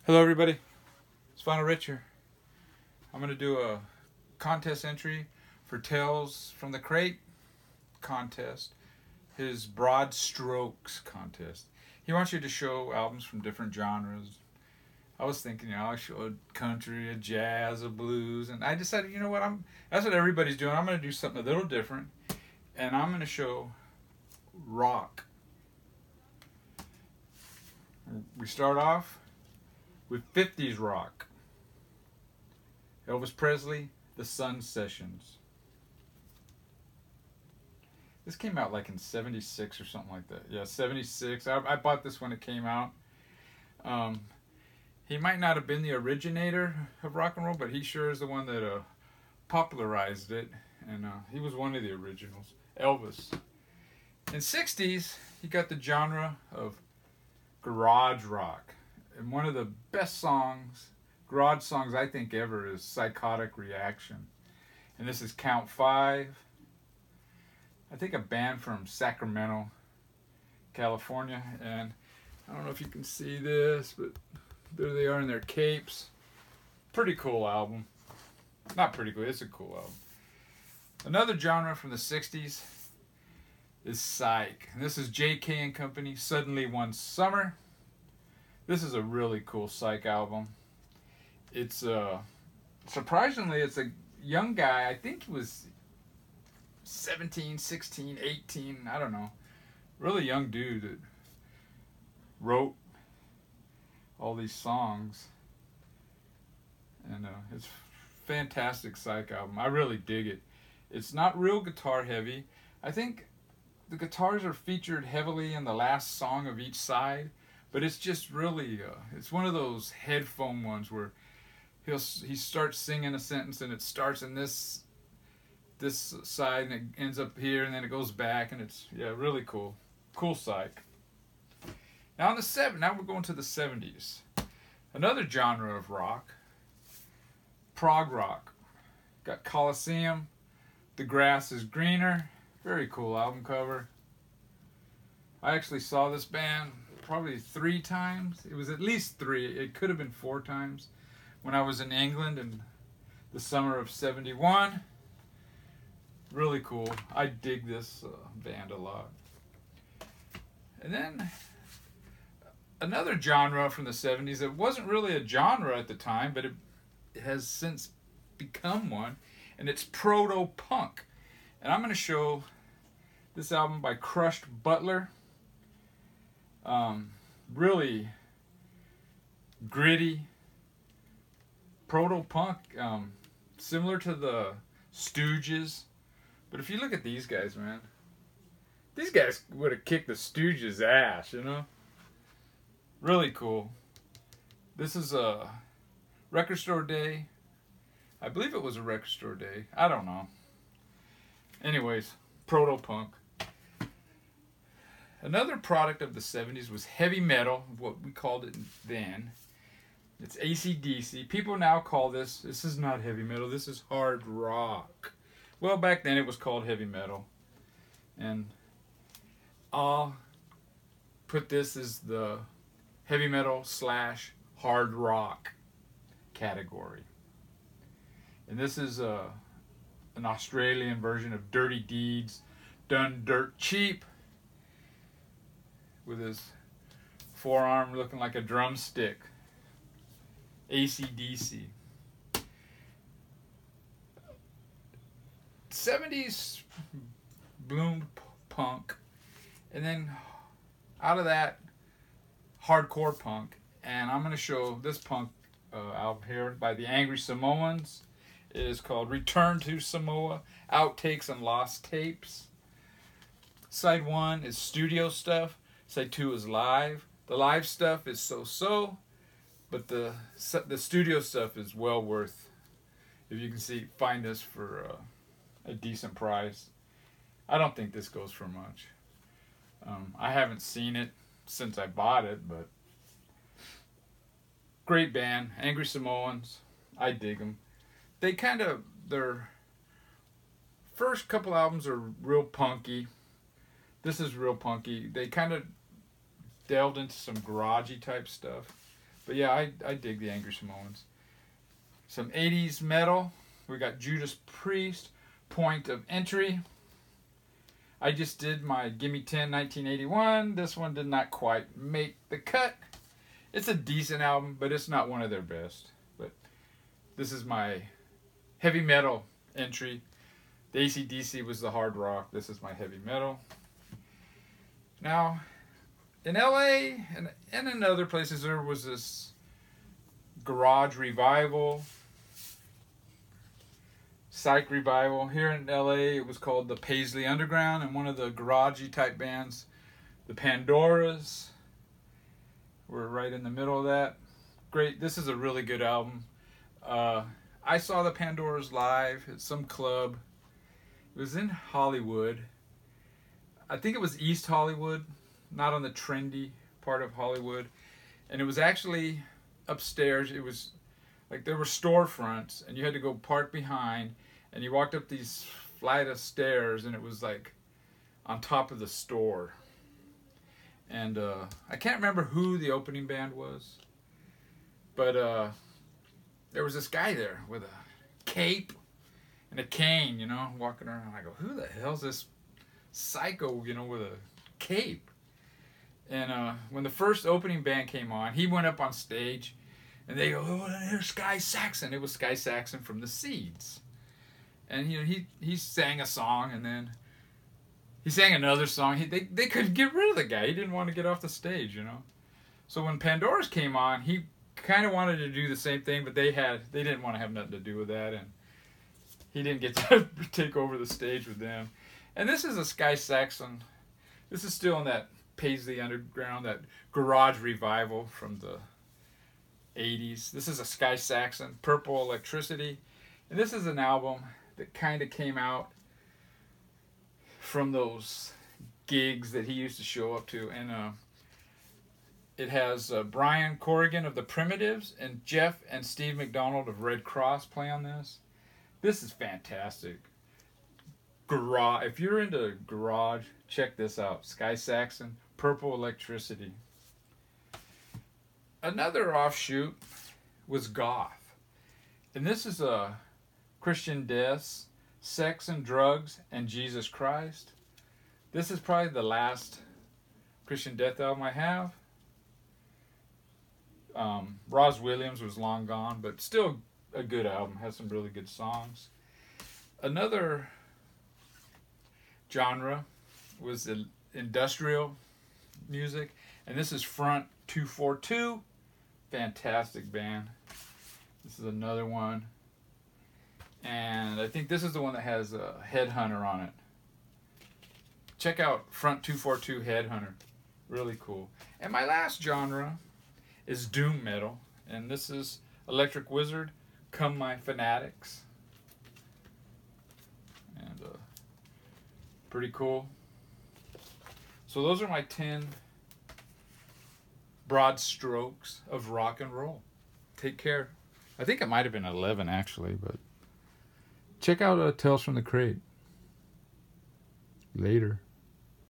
Hello everybody, it's Final Rich here. I'm going to do a contest entry for Tales from the Crate contest, his Broad Strokes contest. He wants you to show albums from different genres. I was thinking, I'll show a country, a jazz, a blues, and I decided, that's what everybody's doing. I'm going to do something a little different, and I'm going to show rock. We start off with 50s rock. Elvis Presley, The Sun Sessions. This came out like in 76 or something like that. Yeah, 76. I bought this when it came out. He might not have been the originator of rock and roll, but he sure is the one that popularized it. And he was one of the originals. Elvis. In 60s, he got the genre of garage rock. And one of the best songs, garage songs I think ever, is Psychotic Reaction. And this is Count 5. I think a band from Sacramento, California. And I don't know if you can see this, but there they are in their capes. Pretty cool album. Not pretty cool, it's a cool album. Another genre from the 60s is psych. And this is J.K. and Company, Suddenly One Summer. This is a really cool psych album. It's surprisingly, it's a young guy. I think he was 17, 16, 18, I don't know. Really young dude that wrote all these songs. And it's a fantastic psych album. I really dig it. It's not real guitar heavy. I think the guitars are featured heavily in the last song of each side. But it's just really, it's one of those headphone ones where he starts singing a sentence and it starts in this side and it ends up here and then it goes back, and it's really cool. Cool psych. Now we're going to the 70s. Another genre of rock, prog rock. Got Colosseum, The Grass is Greener. Very cool album cover. I actually saw this band probably 3 times. It was at least 3. It could have been 4 times when I was in England in the summer of 71. Really cool. I dig this band a lot. And then another genre from the 70s. It wasn't really a genre at the time, but it has since become one, and it's proto-punk. And I'm going to show this album by Crushed Butler. Really gritty proto-punk, similar to the Stooges. But if you look at these guys, man, these guys would have kicked the Stooges' ass, Really cool. This is a Record Store Day. I believe it was a Record Store Day. I don't know. Anyways, proto-punk. Another product of the 70s was heavy metal, what we called it then. It's AC/DC. People now call this is not heavy metal, this is hard rock. Well, back then it was called heavy metal. And I'll put this as the heavy metal / hard rock category. And this is an Australian version of Dirty Deeds, done dirt cheap, with his forearm looking like a drumstick. AC/DC. 70s bloomed punk, and then out of that, hardcore punk. And I'm going to show this punk album here by the Angry Samoans. It is called Return to Samoa, Outtakes and Lost Tapes. Side 1 is studio stuff. Side 2 is live. The live stuff is so-so, but the studio stuff is well worth. If you can find this for a decent price. I don't think this goes for much. I haven't seen it since I bought it, but great band, Angry Samoans. I dig them. Their first couple albums are real punky. This is real punky. They kind of delved into some garagey type stuff. But yeah, I dig the Angry Samoans. Some 80s metal. We got Judas Priest, Point of Entry. I just did my Gimme 10 1981. This one did not quite make the cut. It's a decent album, but it's not one of their best. But this is my heavy metal entry. The AC/DC was the hard rock. This is my heavy metal. Now, in LA and in other places, there was this garage revival, psych revival. Here in LA, it was called the Paisley Underground, and one of the garagey type bands, the Pandoras, were right in the middle of that. Great. This is a really good album. I saw the Pandoras live at some club. It was in Hollywood. I think it was East Hollywood, not on the trendy part of Hollywood. And it was actually upstairs. It was like there were storefronts, and you had to go park behind, and you walked up these flight of stairs, and it was like on top of the store. And I can't remember who the opening band was, but there was this guy there with a cape and a cane, you know, walking around. I go, who the hell's this psycho, you know, with a cape? And when the first opening band came on, he went up on stage, and they go, oh, here's Sky Saxon. It was Sky Saxon from the Seeds. And you know, he sang a song, and then he sang another song. They couldn't get rid of the guy. He didn't want to get off the stage, you know. So when Pandora's came on, he kind of wanted to do the same thing, but they didn't want to have nothing to do with that, and he didn't get to take over the stage with them. And this is a Sky Saxon. This is still in that Paisley Underground, that garage revival from the 80s. This is a Sky Saxon, Purple Electricity. And this is an album that kind of came out from those gigs that he used to show up to. And it has Brian Corrigan of the Primitives and Jeff and Steve McDonald of Red Cross play on this. This is fantastic. If you're into garage, check this out. Sky Saxon, Purple Electricity. Another offshoot was goth. And this is a Christian Deaths, Sex and Drugs and Jesus Christ. This is probably the last Christian Death album I have. Roz Williams was long gone, but still a good album. Has some really good songs. Another genre was industrial music, and this is Front 242. Fantastic band. This is another one, and I think this is the one that has a Headhunter on it. Check out Front 242 Headhunter. Really cool. And my last genre is doom metal, and this is Electric Wizard, Come My Fanatics. And pretty cool. So those are my 10 broad strokes of rock and roll. Take care. I think it might have been 11 actually, but check out Tales from the Crate. Later.